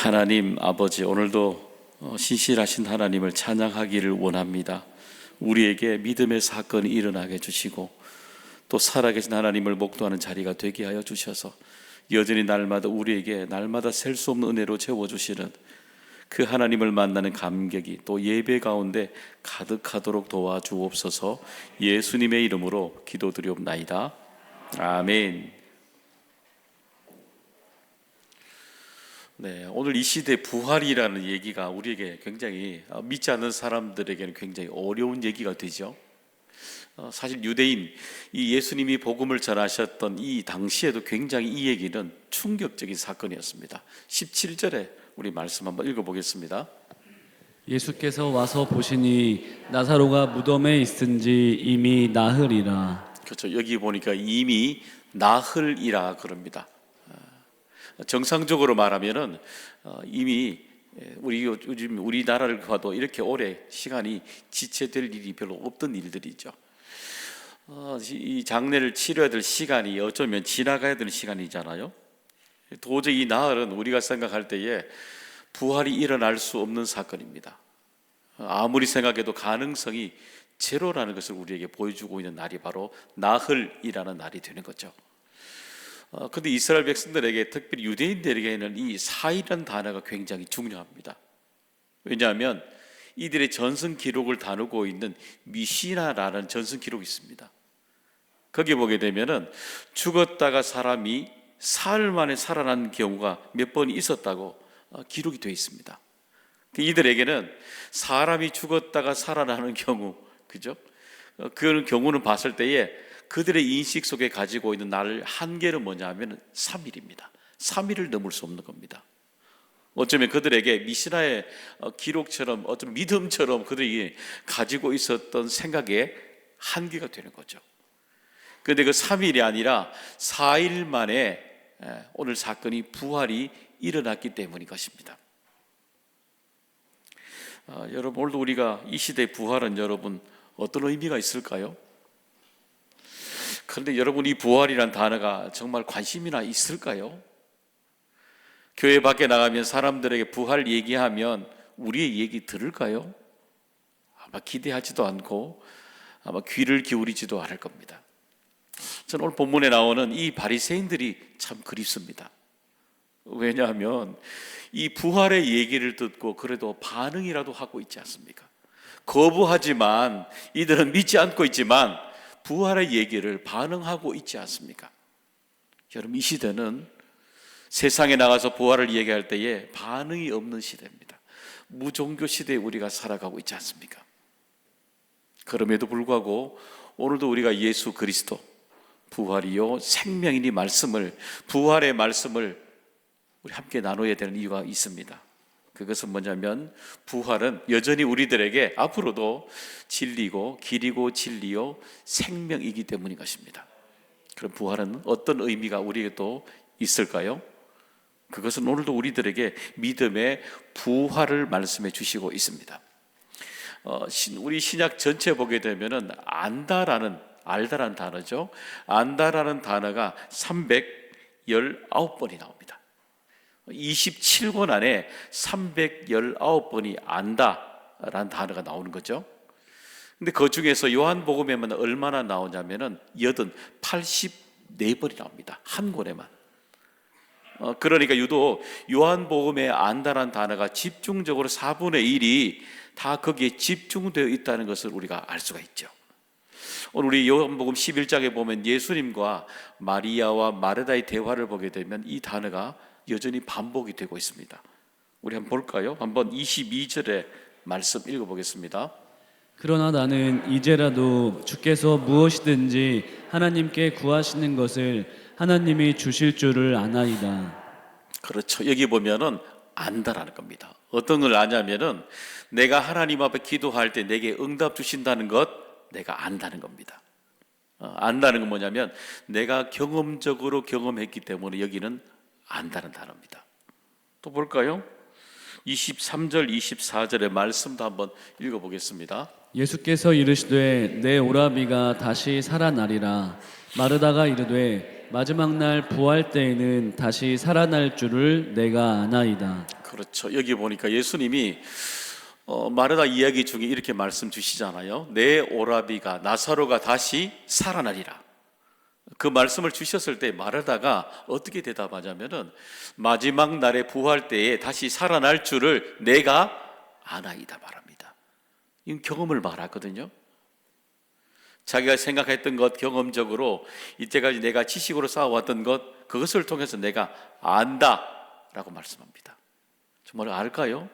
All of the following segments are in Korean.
하나님 아버지, 오늘도 신실하신 하나님을 찬양하기를 원합니다. 우리에게 믿음의 사건이 일어나게 해주시고 또 살아계신 하나님을 목도하는 자리가 되게 하여 주셔서 여전히 날마다 우리에게 날마다 셀 수 없는 은혜로 채워주시는 그 하나님을 만나는 감격이 또 예배 가운데 가득하도록 도와주옵소서. 예수님의 이름으로 기도드리옵나이다. 아멘. 네, 오늘 이 시대 부활이라는 얘기가 우리에게 굉장히 믿지 않는 사람들에게는 굉장히 어려운 얘기가 되죠. 사실 유대인, 이 예수님이 복음을 전하셨던 이 당시에도 굉장히 이 얘기는 충격적인 사건이었습니다. 17절에 우리 말씀 한번 읽어보겠습니다. 예수께서 와서 보시니 나사로가 무덤에 있은지 이미 나흘이라. 그렇죠. 여기 보니까 이미 나흘이라 그럽니다. 정상적으로 말하면은 이미 요즘 우리나라를 봐도 이렇게 오래 시간이 지체될 일이 별로 없던 일들이죠. 이 장례를 치러야 될 시간이 어쩌면 지나가야 되는 시간이잖아요. 도저히 이 나흘은 우리가 생각할 때에 부활이 일어날 수 없는 사건입니다. 아무리 생각해도 가능성이 제로라는 것을 우리에게 보여주고 있는 날이 바로 나흘이라는 날이 되는 거죠. 그런데 이스라엘 백성들에게, 특별히 유대인들에게는 이 사일이라는 단어가 굉장히 중요합니다. 왜냐하면 이들의 전승 기록을 다루고 있는 미시나라는 전승 기록이 있습니다. 거기 보게 되면은 죽었다가 사람이 사흘 만에 살아난 경우가 몇 번 있었다고 기록이 되어 있습니다. 이들에게는 사람이 죽었다가 살아나는 경우, 그죠? 그런 경우는 봤을 때에 그들의 인식 속에 가지고 있는 날 한계는 뭐냐 하면 3일입니다. 3일을 넘을 수 없는 겁니다. 어쩌면 그들에게 미시나의 기록처럼 어떤 믿음처럼 그들이 가지고 있었던 생각의 한계가 되는 거죠. 그런데 그 3일이 아니라 4일 만에 오늘 사건이 부활이 일어났기 때문인 것입니다. 여러분, 오늘도 우리가 이 시대의 부활은 여러분 어떤 의미가 있을까요? 그런데 여러분, 이 부활이란 단어가 정말 관심이나 있을까요? 교회 밖에 나가면 사람들에게 부활 얘기하면 우리의 얘기 들을까요? 아마 기대하지도 않고 아마 귀를 기울이지도 않을 겁니다. 저는 오늘 본문에 나오는 이 바리새인들이 참 그립습니다. 왜냐하면 이 부활의 얘기를 듣고 그래도 반응이라도 하고 있지 않습니까? 거부하지만, 이들은 믿지 않고 있지만 부활의 얘기를 반응하고 있지 않습니까? 여러분, 이 시대는 세상에 나가서 부활을 얘기할 때에 반응이 없는 시대입니다. 무종교 시대에 우리가 살아가고 있지 않습니까? 그럼에도 불구하고 오늘도 우리가 예수 그리스도 부활이요 생명이니 말씀을, 부활의 말씀을 우리 함께 나눠야 되는 이유가 있습니다. 그것은 뭐냐면 부활은 여전히 우리들에게 앞으로도 진리고 길이고 진리요 생명이기 때문인 것입니다. 그럼 부활은 어떤 의미가 우리에게 또 있을까요? 그것은 오늘도 우리들에게 믿음의 부활을 말씀해 주시고 있습니다. 우리 신약 전체 보게 되면은 알다라는 단어죠. 안다라는 단어가 319번이 나옵니다. 27권 안에 319번이 안다라는 단어가 나오는 거죠. 근데 그 중에서 요한복음에만 얼마나 나오냐면은 84번이 나옵니다. 한 권에만. 그러니까 유독 요한복음에 안다라는 단어가 집중적으로 4분의 1이 다 거기에 집중되어 있다는 것을 우리가 알 수가 있죠. 오늘 우리 요한복음 11장에 보면 예수님과 마리아와 마르다의 대화를 보게 되면 이 단어가 여전히 반복이 되고 있습니다. 우리 한번 볼까요? 한번 22절의 말씀 읽어보겠습니다. 그러나 나는 이제라도 주께서 무엇이든지 하나님께 구하시는 것을 하나님이 주실 줄을 아나이다. 그렇죠. 여기 보면은 안다라는 겁니다. 어떤 걸 아냐면은 내가 하나님 앞에 기도할 때 내게 응답 주신다는 것, 내가 안다는 겁니다. 안다는 건 뭐냐면 내가 경험적으로 경험했기 때문에 여기는 안다는 단어입니다. 또 볼까요? 23절 24절의 말씀도 한번 읽어보겠습니다. 예수께서 이르시되 내 오라비가 다시 살아나리라. 마르다가 이르되 마지막 날 부활 때에는 다시 살아날 줄을 내가 아나이다. 그렇죠. 여기 보니까 예수님이 마르다 이야기 중에 이렇게 말씀 주시잖아요. 내 오라비가 나사로가 다시 살아나리라. 그 말씀을 주셨을 때 마르다가 어떻게 대답하냐면은 마지막 날에 부활 때에 다시 살아날 줄을 내가 아나이다 말합니다. 이 경험을 말하거든요. 자기가 생각했던 것, 경험적으로 이때까지 내가 지식으로 쌓아왔던 것, 그것을 통해서 내가 안다라고 말씀합니다. 정말 알까요?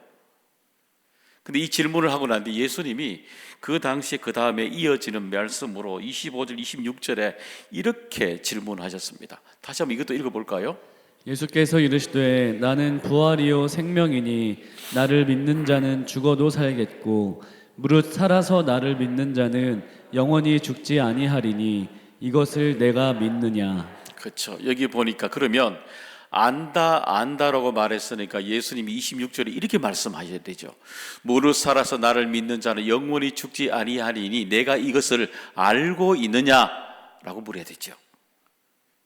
근데 이 질문을 하고 난 뒤 예수님이 그 당시에 그 다음에 이어지는 말씀으로 25절, 26절에 이렇게 질문하셨습니다. 다시 한번 이것도 읽어볼까요? 예수께서 이르시되 나는 부활이요 생명이니 나를 믿는 자는 죽어도 살겠고 무릇 살아서 나를 믿는 자는 영원히 죽지 아니하리니 이것을 내가 믿느냐. 그렇죠. 여기 보니까 그러면 안다라고 말했으니까 예수님이 26절에 이렇게 말씀하셔야 되죠. 무릇 살아서 나를 믿는 자는 영원히 죽지 아니하리니 내가 이것을 알고 있느냐라고 물어야 되죠.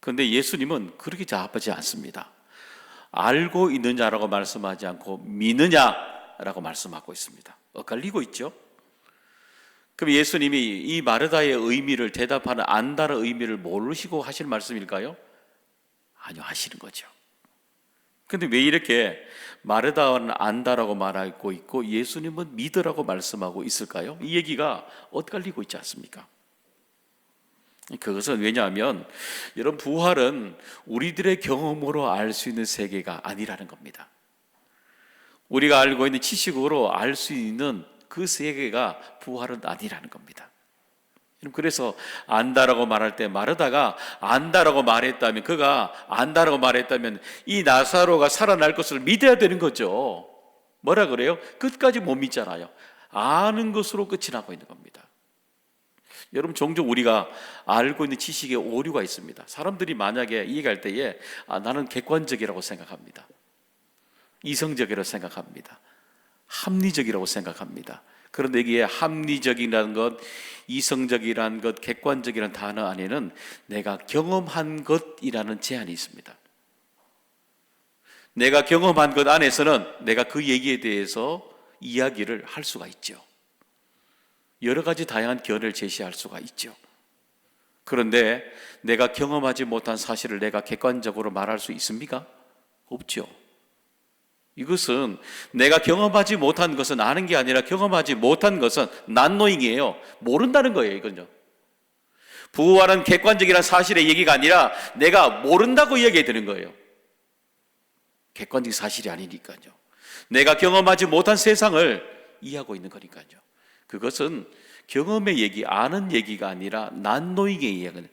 그런데 예수님은 그렇게 답하지 않습니다. 알고 있느냐라고 말씀하지 않고 믿느냐라고 말씀하고 있습니다. 엇갈리고 있죠. 그럼 예수님이 이 마르다의 의미를 대답하는 안다의 의미를 모르시고 하실 말씀일까요? 아니요, 하시는 거죠. 근데 왜 이렇게 마르다는 안다라고 말하고 있고 예수님은 믿으라고 말씀하고 있을까요? 이 얘기가 엇갈리고 있지 않습니까? 그것은 왜냐하면 여러분 부활은 우리들의 경험으로 알 수 있는 세계가 아니라는 겁니다. 우리가 알고 있는 지식으로 알 수 있는 그 세계가 부활은 아니라는 겁니다. 그래서 안다라고 말할 때 마르다가 안다라고 말했다면 그가 안다라고 말했다면 이 나사로가 살아날 것을 믿어야 되는 거죠. 뭐라 그래요? 끝까지 못 믿잖아요. 아는 것으로 끝이 나고 있는 겁니다. 여러분 종종 우리가 알고 있는 지식에 오류가 있습니다. 사람들이 만약에 얘기할 때에 나는 객관적이라고 생각합니다. 이성적이라고 생각합니다. 합리적이라고 생각합니다. 그런데 여기에 합리적이라는 것, 이성적이라는 것, 객관적이라는 단어 안에는 내가 경험한 것이라는 제한이 있습니다. 내가 경험한 것 안에서는 내가 그 얘기에 대해서 이야기를 할 수가 있죠. 여러 가지 다양한 견해를 제시할 수가 있죠. 그런데 내가 경험하지 못한 사실을 내가 객관적으로 말할 수 있습니까? 없죠. 이것은 내가 경험하지 못한 것은 아는 게 아니라 경험하지 못한 것은 난노잉이에요. 모른다는 거예요, 이건요. 부활은 객관적이라는 사실의 얘기가 아니라 내가 모른다고 이야기해야 되는 거예요. 객관적인 사실이 아니니까요. 내가 경험하지 못한 세상을 이해하고 있는 거니까요. 그것은 경험의 얘기, 아는 얘기가 아니라 난노잉의 이야기는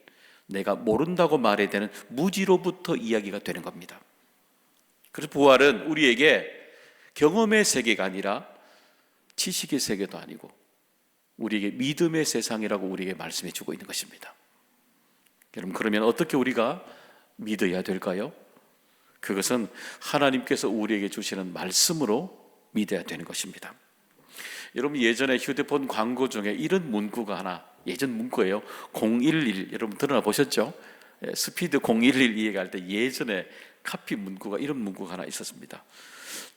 내가 모른다고 말해야 되는 무지로부터 이야기가 되는 겁니다. 그래서 부활은 우리에게 경험의 세계가 아니라 지식의 세계도 아니고 우리에게 믿음의 세상이라고 우리에게 말씀해 주고 있는 것입니다. 여러분 그러면 어떻게 우리가 믿어야 될까요? 그것은 하나님께서 우리에게 주시는 말씀으로 믿어야 되는 것입니다. 여러분 예전에 휴대폰 광고 중에 이런 문구가 하나, 예전 문구예요. 011 여러분 들어보셨죠? 스피드 011 이야기할 때 예전에 카피 문구가 이런 문구가 하나 있었습니다.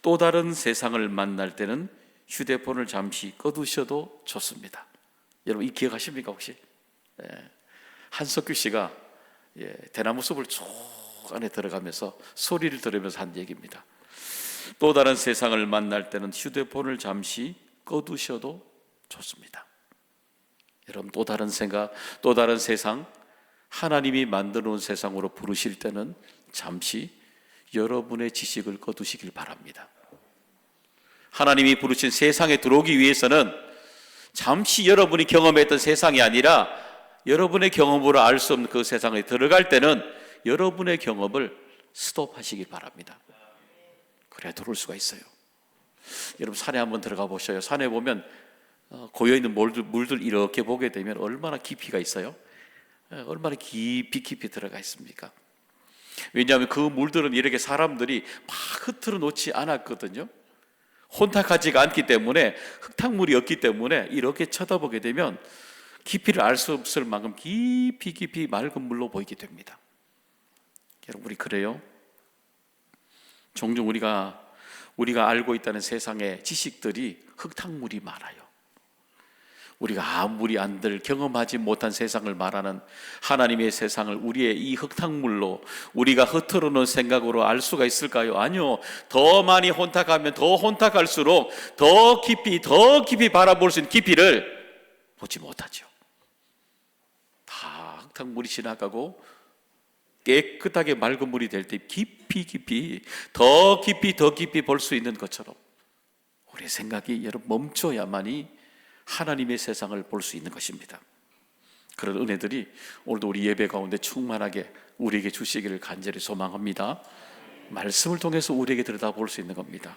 또 다른 세상을 만날 때는 휴대폰을 잠시 꺼두셔도 좋습니다. 여러분 이 기억하십니까 혹시? 한석규 씨가 대나무 숲을 쭉 안에 들어가면서 소리를 들으면서 한 얘기입니다. 또 다른 세상을 만날 때는 휴대폰을 잠시 꺼두셔도 좋습니다. 여러분 또 다른 생각, 또 다른 세상, 하나님이 만들어 놓은 세상으로 부르실 때는 잠시 여러분의 지식을 꺼두시길 바랍니다. 하나님이 부르신 세상에 들어오기 위해서는 잠시 여러분이 경험했던 세상이 아니라 여러분의 경험으로 알 수 없는 그 세상에 들어갈 때는 여러분의 경험을 스톱하시길 바랍니다. 그래야 들어올 수가 있어요. 여러분 산에 한번 들어가 보셔요. 산에 보면 고여있는 물들 이렇게 보게 되면 얼마나 깊이가 있어요? 얼마나 깊이 들어가 있습니까? 왜냐하면 그 물들은 이렇게 사람들이 막 흐트러 놓지 않았거든요. 혼탁하지가 않기 때문에, 흙탕물이 없기 때문에 이렇게 쳐다보게 되면 깊이를 알 수 없을 만큼 깊이 맑은 물로 보이게 됩니다. 여러분, 우리 그래요? 종종 우리가 알고 있다는 세상의 지식들이 흙탕물이 많아요. 우리가 아무리 안들 경험하지 못한 세상을 말하는 하나님의 세상을 우리의 이 흙탕물로 우리가 흐트러 놓은 생각으로 알 수가 있을까요? 아니요. 더 많이 혼탁하면 더 혼탁할수록 더 깊이 바라볼 수 있는 깊이를 보지 못하죠. 다 흙탕물이 지나가고 깨끗하게 맑은 물이 될 때 더 깊이 볼 수 있는 것처럼 우리의 생각이 여러분 멈춰야만이 하나님의 세상을 볼 수 있는 것입니다. 그런 은혜들이 오늘도 우리 예배 가운데 충만하게 우리에게 주시기를 간절히 소망합니다. 말씀을 통해서 우리에게 들여다볼 수 있는 겁니다.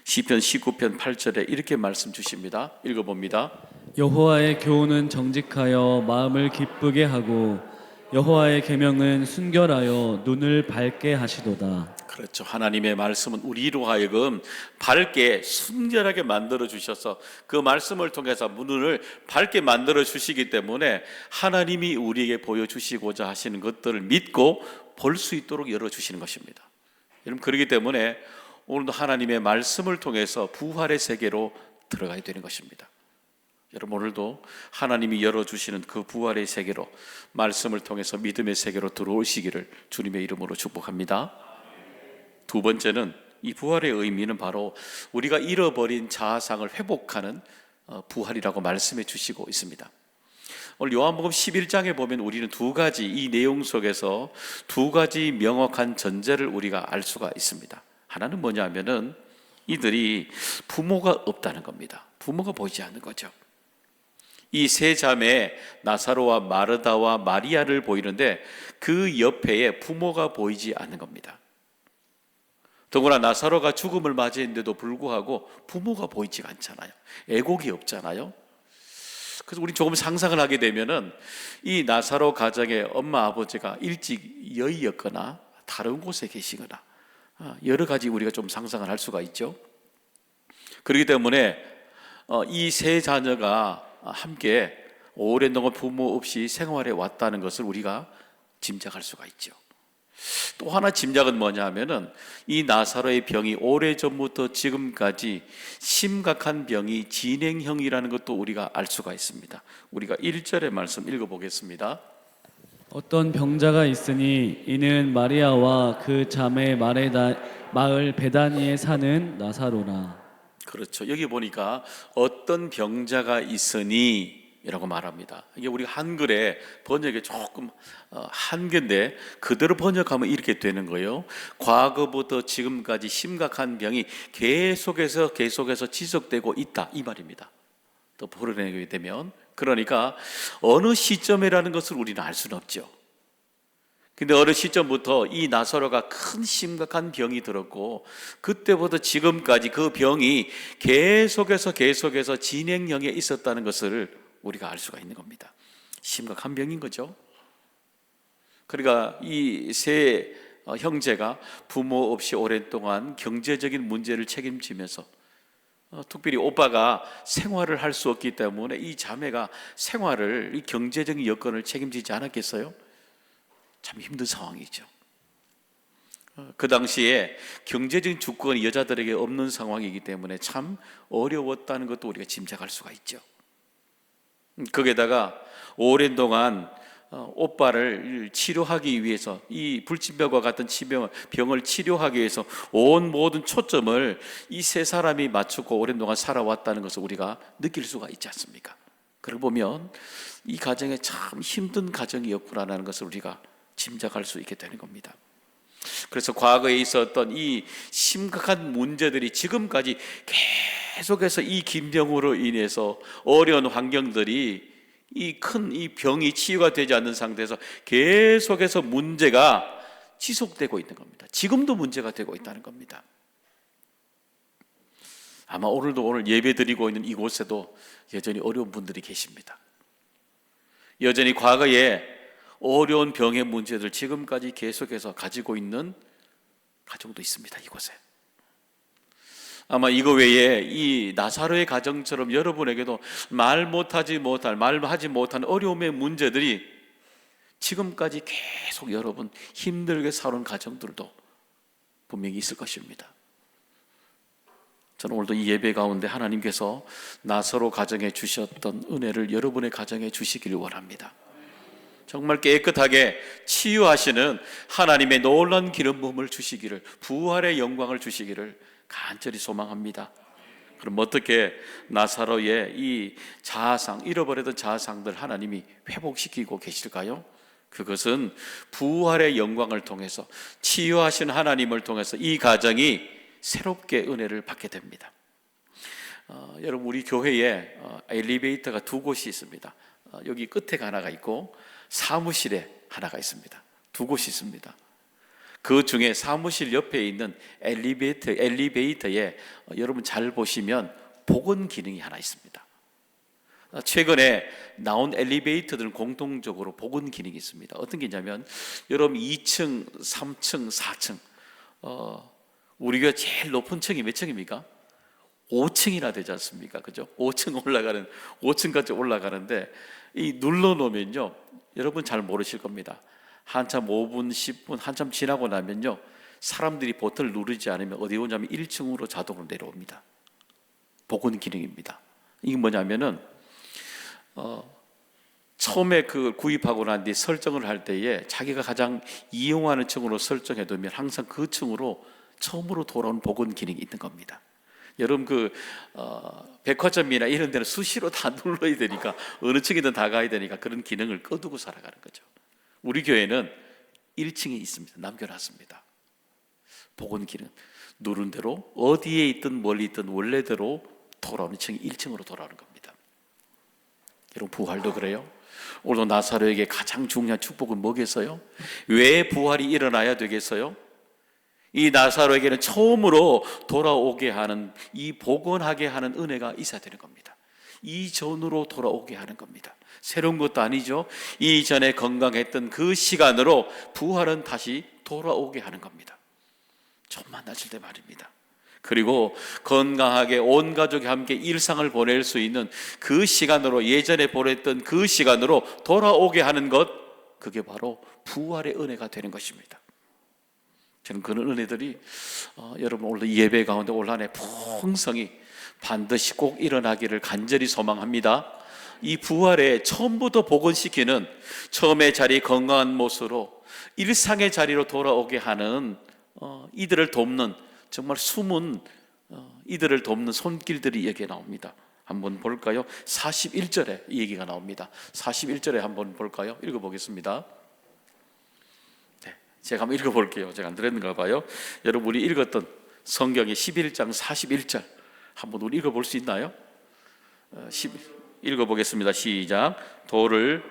시편 19편 8절에 이렇게 말씀 주십니다. 읽어봅니다. 여호와의 교훈은 정직하여 마음을 기쁘게 하고 여호와의 계명은 순결하여 눈을 밝게 하시도다. 그렇죠. 하나님의 말씀은 우리로 하여금 밝게 순결하게 만들어 주셔서 그 말씀을 통해서 눈을 밝게 만들어 주시기 때문에 하나님이 우리에게 보여주시고자 하시는 것들을 믿고 볼 수 있도록 열어주시는 것입니다. 여러분, 그렇기 때문에 오늘도 하나님의 말씀을 통해서 부활의 세계로 들어가야 되는 것입니다. 여러분, 오늘도 하나님이 열어주시는 그 부활의 세계로 말씀을 통해서 믿음의 세계로 들어오시기를 주님의 이름으로 축복합니다. 두 번째는 이 부활의 의미는 바로 우리가 잃어버린 자아상을 회복하는 부활이라고 말씀해 주시고 있습니다. 오늘 요한복음 11장에 보면 우리는 두 가지, 이 내용 속에서 두 가지 명확한 전제를 우리가 알 수가 있습니다. 하나는 뭐냐면은 이들이 부모가 없다는 겁니다. 부모가 보이지 않는 거죠. 이 세 자매 나사로와 마르다와 마리아를 보이는데 그 옆에 부모가 보이지 않는 겁니다. 더구나 나사로가 죽음을 맞이했는데도 불구하고 부모가 보이지가 않잖아요. 애곡이 없잖아요. 그래서 우리 조금 상상을 하게 되면은 이 나사로 가정의 엄마 아버지가 일찍 여의였거나 다른 곳에 계시거나 여러 가지 우리가 좀 상상을 할 수가 있죠. 그렇기 때문에 이 세 자녀가 함께 오랜 동안 부모 없이 생활해 왔다는 것을 우리가 짐작할 수가 있죠. 또 하나 짐작은 뭐냐 하면은 이 나사로의 병이 오래전부터 지금까지 심각한 병이 진행형이라는 것도 우리가 알 수가 있습니다. 우리가 1절의 말씀 읽어보겠습니다. 어떤 병자가 있으니 이는 마리아와 그 자매 마을 베다니에 사는 나사로라. 그렇죠. 여기 보니까 어떤 병자가 있으니 이라고 말합니다. 이게 우리가 한글에 번역이 조금 한계인데 그대로 번역하면 이렇게 되는 거예요. 과거부터 지금까지 심각한 병이 계속해서 지속되고 있다, 이 말입니다. 또 풀어내게 되면, 그러니까 어느 시점이라는 것을 우리는 알 수는 없죠. 근데 어느 시점부터 이 나사로가 큰 심각한 병이 들었고 그때부터 지금까지 그 병이 계속해서 진행형에 있었다는 것을 우리가 알 수가 있는 겁니다. 심각한 병인 거죠. 그러니까 이 세 형제가 부모 없이 오랜 동안 경제적인 문제를 책임지면서 특별히 오빠가 생활을 할 수 없기 때문에 이 자매가 생활을, 이 경제적인 여건을 책임지지 않았겠어요? 참 힘든 상황이죠. 그 당시에 경제적인 주권이 여자들에게 없는 상황이기 때문에 참 어려웠다는 것도 우리가 짐작할 수가 있죠. 거기에다가 오랜 동안 오빠를 치료하기 위해서, 이 불치병과 같은 병을 치료하기 위해서 온 모든 초점을 이 세 사람이 맞추고 오랜 동안 살아왔다는 것을 우리가 느낄 수가 있지 않습니까? 그걸 보면 이 가정이 참 힘든 가정이었구나라는 것을 우리가 짐작할 수 있게 되는 겁니다. 그래서 과거에 있었던 이 심각한 문제들이 지금까지 계속해서 이 김병으로 인해서 어려운 환경들이, 이 큰 이 병이 치유가 되지 않는 상태에서 계속해서 문제가 지속되고 있는 겁니다. 지금도 문제가 되고 있다는 겁니다. 아마 오늘 예배 드리고 있는 이곳에도 여전히 어려운 분들이 계십니다. 여전히 과거에 어려운 병의 문제들 지금까지 계속해서 가지고 있는 가정도 있습니다. 이곳에. 아마 이거 외에 이 나사로의 가정처럼 여러분에게도 말하지 못한 어려움의 문제들이 지금까지 계속 여러분 힘들게 살아온 가정들도 분명히 있을 것입니다. 저는 오늘도 이 예배 가운데 하나님께서 나사로 가정에 주셨던 은혜를 여러분의 가정에 주시기를 원합니다. 정말 깨끗하게 치유하시는 하나님의 놀라운 기름 부음을 주시기를, 부활의 영광을 주시기를 간절히 소망합니다. 그럼 어떻게 나사로의 이 자아상, 잃어버렸던 자아상들 하나님이 회복시키고 계실까요? 그것은 부활의 영광을 통해서, 치유하신 하나님을 통해서 이 가정이 새롭게 은혜를 받게 됩니다. 여러분, 우리 교회에 엘리베이터가 두 곳이 있습니다. 여기 끝에 하나가 있고 사무실에 하나가 있습니다. 두 곳이 있습니다. 그 중에 사무실 옆에 있는 엘리베이터에 여러분 잘 보시면 복원 기능이 하나 있습니다. 최근에 나온 엘리베이터들은 공통적으로 복원 기능이 있습니다. 어떤 게 있냐면, 여러분 2층, 3층, 4층, 우리 교회 제일 높은 층이 몇 층입니까? 5층이나 되지 않습니까? 그죠? 5층까지 올라가는데, 이 눌러놓으면요, 여러분 잘 모르실 겁니다. 한참 5분, 10분 한참 지나고 나면요, 사람들이 버튼을 누르지 않으면 어디 오냐면 1층으로 자동으로 내려옵니다. 복원 기능입니다. 이게 뭐냐면은 처음에 그 구입하고 난 뒤 설정을 할 때에 자기가 가장 이용하는 층으로 설정해 두면 항상 그 층으로 처음으로 돌아오는 복원 기능이 있는 겁니다. 여러분 백화점이나 이런 데는 수시로 다 눌러야 되니까, 어느 층이든 다 가야 되니까 그런 기능을 꺼두고 살아가는 거죠. 우리 교회는 1층에 있습니다. 남겨놨습니다. 복원 기능, 누른 대로 어디에 있든 멀리 있든 원래대로 돌아오는 층이 1층으로 돌아오는 겁니다. 여러분, 부활도 그래요. 오늘도 나사로에게 가장 중요한 축복은 뭐겠어요? 왜 부활이 일어나야 되겠어요? 이 나사로에게는 처음으로 돌아오게 하는, 이 복원하게 하는 은혜가 있어야 되는 겁니다. 이전으로 돌아오게 하는 겁니다. 새로운 것도 아니죠. 이전에 건강했던 그 시간으로 부활은 다시 돌아오게 하는 겁니다. 처음 만났을 때 말입니다. 그리고 건강하게 온 가족이 함께 일상을 보낼 수 있는 그 시간으로, 예전에 보냈던 그 시간으로 돌아오게 하는 것, 그게 바로 부활의 은혜가 되는 것입니다. 저는 그런 은혜들이 여러분 오늘 예배 가운데 올 한 해 풍성히 반드시 꼭 일어나기를 간절히 소망합니다. 이 부활에 처음부터 복원시키는, 처음의 자리 건강한 모습으로 일상의 자리로 돌아오게 하는 이들을 돕는, 정말 숨은 이들을 돕는 손길들이 여기에 나옵니다. 한번 볼까요? 41절에 이 얘기가 나옵니다. 41절에 한번 볼까요? 읽어보겠습니다. 네, 제가 한번 읽어볼게요. 제가 안 들었는가 봐요. 여러분, 우리 읽었던 성경의 11장 41절 한번 우리 읽어볼 수 있나요? 읽어보겠습니다. 시작. 돌을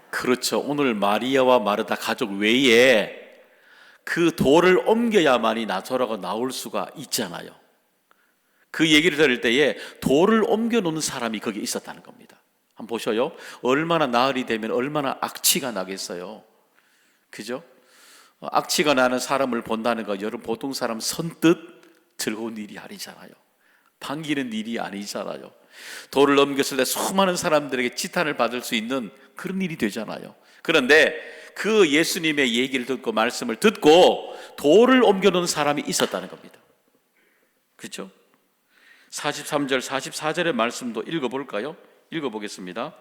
그렇죠. 오늘 마리아와 마르다 가족 외에 그 돌을 옮겨야만이 나사로가 나올 수가 있잖아요. 그 얘기를 들을 때에 돌을 옮겨놓는 사람이 거기 있었다는 겁니다. 한번 보셔요. 얼마나 나흘이 되면 얼마나 악취가 나겠어요. 그죠? 악취가 나는 사람을 본다는 거, 여러분 보통 사람 선뜻 즐거운 일이 아니잖아요. 반기는 일이 아니잖아요. 돌을 넘겼을 때 수많은 사람들에게 지탄을 받을 수 있는 그런 일이 되잖아요. 그런데 그 예수님의 얘기를 듣고 말씀을 듣고 돌을 옮겨놓은 사람이 있었다는 겁니다. 그렇죠? 43절 44절의 말씀도 읽어볼까요? 읽어보겠습니다.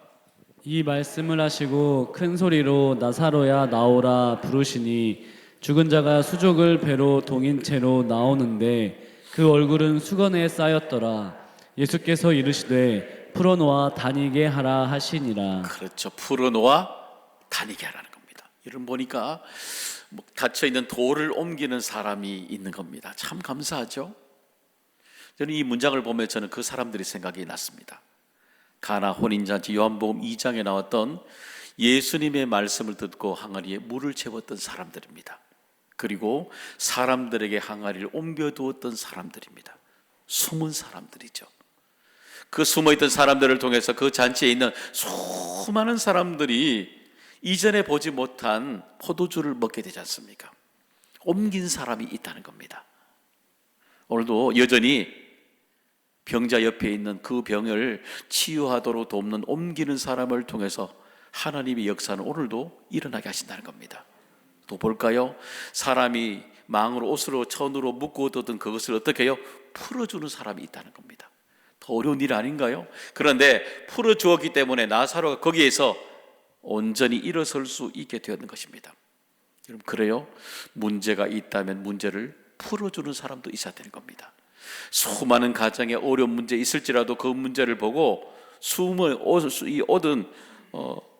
이 말씀을 하시고 큰 소리로 나사로야 나오라 부르시니 죽은 자가 수족을 배로 동인 채로 나오는데 그 얼굴은 수건에 쌓였더라. 예수께서 이르시되 풀어놓아 다니게 하라 하시니라. 그렇죠. 풀어놓아 다니게 하라는 겁니다. 이런 보니까 갇혀있는 돌을 옮기는 사람이 있는 겁니다. 참 감사하죠. 저는 이 문장을 보면 저는 그 사람들이 생각이 났습니다. 가나 혼인잔치 요한복음 2장에 나왔던 예수님의 말씀을 듣고 항아리에 물을 채웠던 사람들입니다. 그리고 사람들에게 항아리를 옮겨두었던 사람들입니다. 숨은 사람들이죠. 그 숨어있던 사람들을 통해서 그 잔치에 있는 수많은 사람들이 이전에 보지 못한 포도주를 먹게 되지 않습니까? 옮긴 사람이 있다는 겁니다. 오늘도 여전히 병자 옆에 있는 그 병을 치유하도록 돕는 옮기는 사람을 통해서 하나님의 역사는 오늘도 일어나게 하신다는 겁니다. 또 볼까요? 사람이 망으로 옷으로 천으로 묶어두던 그것을 어떻게 해요? 풀어주는 사람이 있다는 겁니다. 더 어려운 일 아닌가요? 그런데 풀어주었기 때문에 나사로가 거기에서 온전히 일어설 수 있게 되었는 것입니다. 여러분, 그래요? 문제가 있다면 문제를 풀어주는 사람도 있어야 되는 겁니다. 수많은 가정에 어려운 문제 있을지라도 그 문제를 보고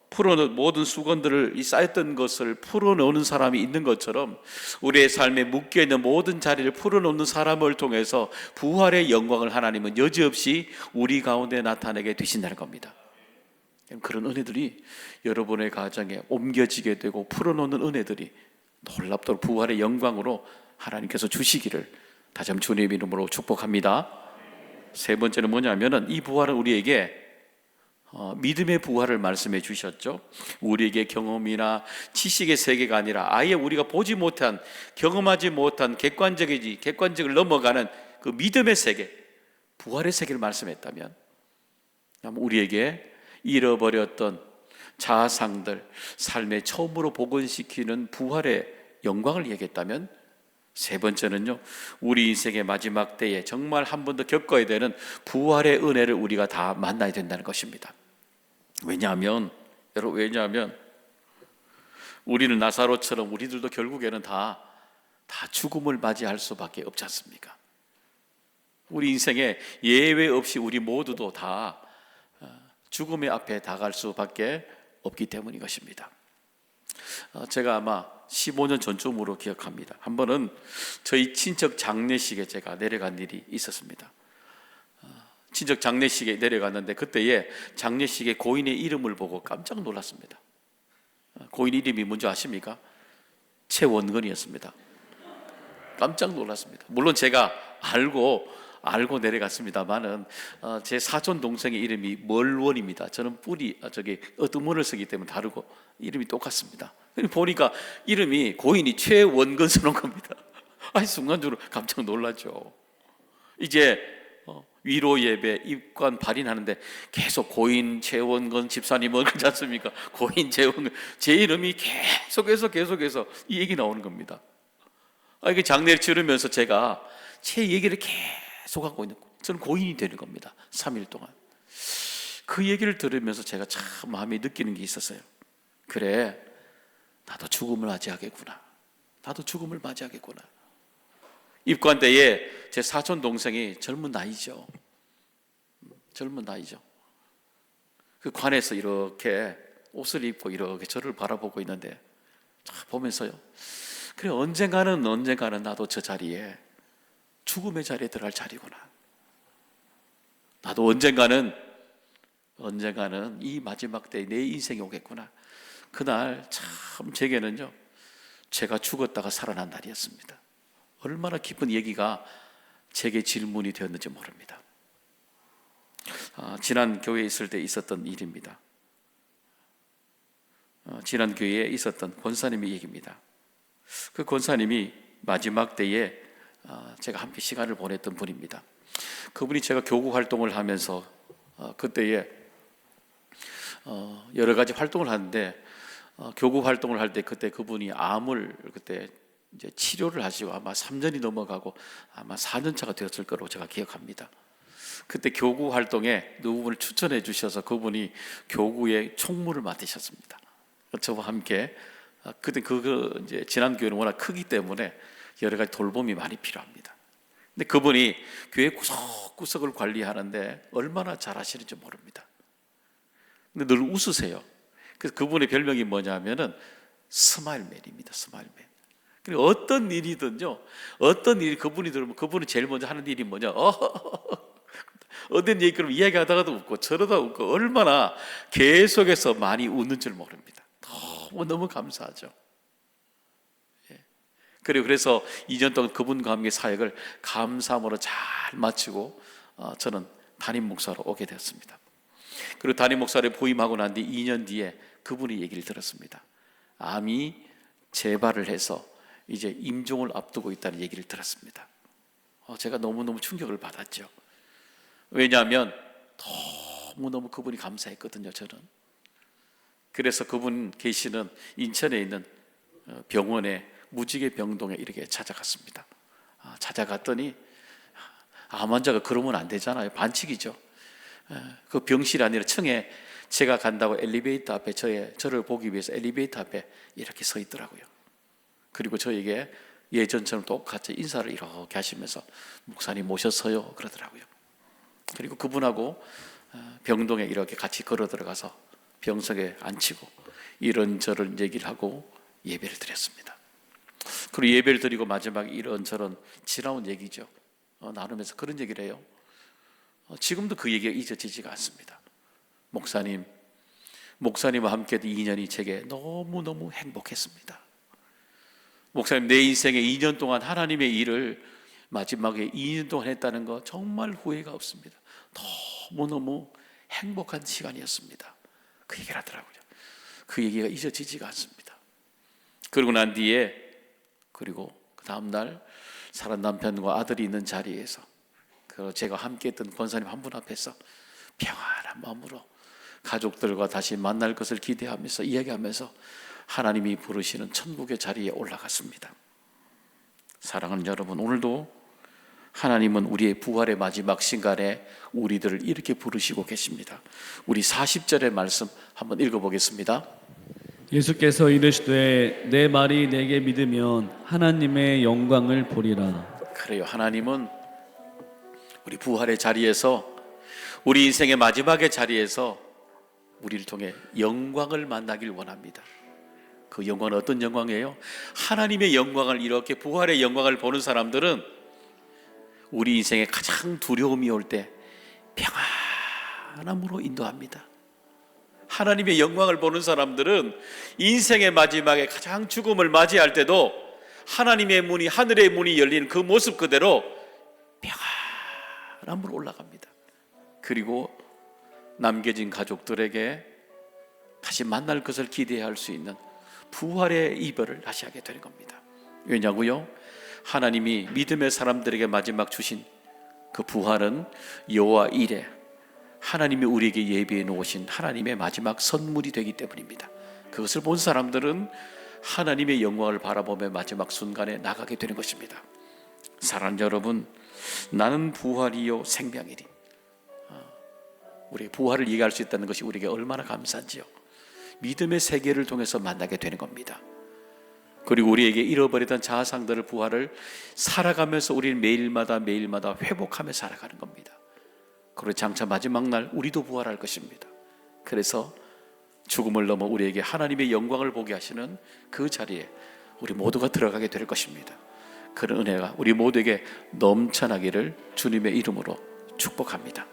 풀어놓은 모든 수건들을 쌓였던 것을 풀어놓는 사람이 있는 것처럼 우리의 삶에 묶여있는 모든 자리를 풀어놓는 사람을 통해서 부활의 영광을 하나님은 여지없이 우리 가운데 나타내게 되신다는 겁니다. 그런 은혜들이 여러분의 가정에 옮겨지게 되고 풀어놓는 은혜들이 놀랍도록 부활의 영광으로 하나님께서 주시기를 다시 한번 주님의 이름으로 축복합니다. 세 번째는 뭐냐면은 이 부활은 우리에게 믿음의 부활을 말씀해 주셨죠. 우리에게 경험이나 지식의 세계가 아니라 아예 우리가 보지 못한, 경험하지 못한 객관적을 넘어가는 그 믿음의 세계, 부활의 세계를 말씀했다면, 우리에게 잃어버렸던 자아상들, 삶에 처음으로 복원시키는 부활의 영광을 얘기했다면, 세 번째는요, 우리 인생의 마지막 때에 정말 한 번 더 겪어야 되는 부활의 은혜를 우리가 다 만나야 된다는 것입니다. 왜냐하면 우리는 나사로처럼 우리들도 결국에는 다 죽음을 맞이할 수밖에 없지 않습니까? 우리 인생에 예외 없이 우리 모두도 다 죽음의 앞에 다가갈 수밖에 없기 때문인 것입니다. 제가 아마 15년 전쯤으로 기억합니다. 한 번은 저희 친척 장례식에 제가 내려간 일이 있었습니다. 친척 장례식에 내려갔는데 그때에 장례식에 고인의 이름을 보고 깜짝 놀랐습니다. 고인 이름이 뭔지 아십니까? 최원근이었습니다. 깜짝 놀랐습니다. 물론 제가 알고 내려갔습니다만은 제 사촌 동생의 이름이 멀원입니다. 저는 어두문을 쓰기 때문에 다르고 이름이 똑같습니다. 보니까 이름이 고인이 최원근 쓰는 겁니다. 순간적으로 깜짝 놀랐죠. 이제 위로 예배, 입관 발인하는데 계속 고인 최원근 집사님은 그렇지 않습니까? 고인 최원근, 제 이름이 계속해서 이 얘기 나오는 겁니다. 이게 장례를 치르면서 제가 제 얘기를 계속 하고 있는 거예요. 저는 고인이 되는 겁니다. 3일 동안. 그 얘기를 들으면서 제가 참 마음에 느끼는 게 있었어요. 그래, 나도 죽음을 맞이하겠구나. 입관 때에 제 사촌 동생이 젊은 나이죠. 그 관에서 이렇게 옷을 입고 이렇게 저를 바라보고 있는데 보면서요, 그래, 언젠가는 나도 저 자리에, 죽음의 자리에 들어갈 자리구나. 나도 언젠가는 이 마지막 때에 내 인생이 오겠구나. 그날 참 제게는요, 제가 죽었다가 살아난 날이었습니다. 얼마나 기쁜 얘기가 제게 질문이 되었는지 모릅니다. 지난 교회에 있을 때 있었던 일입니다. 지난 교회에 있었던 권사님의 얘기입니다. 그 권사님이 마지막 때에 제가 함께 시간을 보냈던 분입니다. 그분이 제가 교구 활동을 하면서 그때에 여러 가지 활동을 하는데 교구 활동을 할 때 그때 그분이 암을 그때 이제 치료를 하시고 아마 3년이 넘어가고 아마 4년 차가 되었을 거라고 제가 기억합니다. 그때 교구 활동에 누구분을 추천해 주셔서 그분이 교구의 총무를 맡으셨습니다. 저와 함께 그때 이제 지난 교회는 워낙 크기 때문에 여러 가지 돌봄이 많이 필요합니다. 근데 그분이 교회 구석구석을 관리하는데 얼마나 잘하시는지 모릅니다. 근데 늘 웃으세요. 그래서 그분의 별명이 뭐냐면은 스마일맨입니다. 스마일맨. 그리고 어떤 일이 그분이 들으면 그분이 제일 먼저 하는 일이 뭐냐? 어떤 얘기 그럼 이야기하다가도 웃고 저러다 웃고 얼마나 계속해서 많이 웃는 줄 모릅니다. 너무 감사하죠. 그래서 2년 동안 그분과 함께 사역을 감사함으로 잘 마치고 저는 담임 목사로 오게 되었습니다. 그리고 담임 목사를 부임하고 난 뒤 2년 뒤에 그분의 얘기를 들었습니다. 암이 재발을 해서 이제 임종을 앞두고 있다는 얘기를 들었습니다. 제가 너무너무 충격을 받았죠. 왜냐하면 너무너무 그분이 감사했거든요, 저는. 그래서 그분 계시는 인천에 있는 병원에 무지개 병동에 이렇게 찾아갔습니다. 찾아갔더니 암 환자가 그러면 안 되잖아요. 반칙이죠. 그 병실이 아니라 층에 제가 간다고 엘리베이터 앞에 저를 보기 위해서 엘리베이터 앞에 이렇게 서 있더라고요. 그리고 저에게 예전처럼 똑같이 인사를 이렇게 하시면서 목사님 모셨어요 그러더라고요. 그리고 그분하고 병동에 이렇게 같이 걸어 들어가서 병석에 앉히고 이런저런 얘기를 하고 예배를 드렸습니다. 그리고 예배를 드리고 마지막에 이런저런 지나온 얘기죠. 나누면서 그런 얘기를 해요. 지금도 그 얘기가 잊어지지가 않습니다. 목사님과 함께 2년이 제게 너무너무 행복했습니다. 목사님, 내 인생에 2년 동안 하나님의 일을 마지막에 2년 동안 했다는 거 정말 후회가 없습니다. 너무너무 행복한 시간이었습니다. 그 얘기를 하더라고요. 그 얘기가 잊어지지가 않습니다. 그러고 난 뒤에, 그리고 그 다음날 사랑 남편과 아들이 있는 자리에서 제가 함께 했던 권사님 한 분 앞에서 평안한 마음으로 가족들과 다시 만날 것을 기대하면서 이야기하면서 하나님이 부르시는 천국의 자리에 올라갔습니다. 사랑하는 여러분, 오늘도 하나님은 우리의 부활의 마지막 순간에 우리들을 이렇게 부르시고 계십니다. 우리 40절의 말씀 한번 읽어보겠습니다. 예수께서 이르시되 내 말이 내게 믿으면 하나님의 영광을 보리라. 그래요. 하나님은 우리 부활의 자리에서, 우리 인생의 마지막의 자리에서 우리를 통해 영광을 만나길 원합니다. 그 영광은 어떤 영광이에요? 하나님의 영광을, 이렇게 부활의 영광을 보는 사람들은 우리 인생에 가장 두려움이 올 때 평안함으로 인도합니다. 하나님의 영광을 보는 사람들은 인생의 마지막에 가장 죽음을 맞이할 때도 하나님의 문이, 하늘의 문이 열린 그 모습 그대로 평안함으로 올라갑니다. 그리고 남겨진 가족들에게 다시 만날 것을 기대할 수 있는 부활의 이별을 다시 하게 되는 겁니다. 왜냐고요? 하나님이 믿음의 사람들에게 마지막 주신 그 부활은 여호와 이레, 하나님이 우리에게 예비해 놓으신 하나님의 마지막 선물이 되기 때문입니다. 그것을 본 사람들은 하나님의 영광을 바라보며 마지막 순간에 나가게 되는 것입니다. 사랑하는 여러분, 나는 부활이요 생명이니, 우리 부활을 얘기할 수 있다는 것이 우리에게 얼마나 감사한지요. 믿음의 세계를 통해서 만나게 되는 겁니다. 그리고 우리에게 잃어버리던 자아상들을, 부활을 살아가면서 우리는 매일마다 회복하며 살아가는 겁니다. 그리고 장차 마지막 날 우리도 부활할 것입니다. 그래서 죽음을 넘어 우리에게 하나님의 영광을 보게 하시는 그 자리에 우리 모두가 들어가게 될 것입니다. 그런 은혜가 우리 모두에게 넘쳐나기를 주님의 이름으로 축복합니다.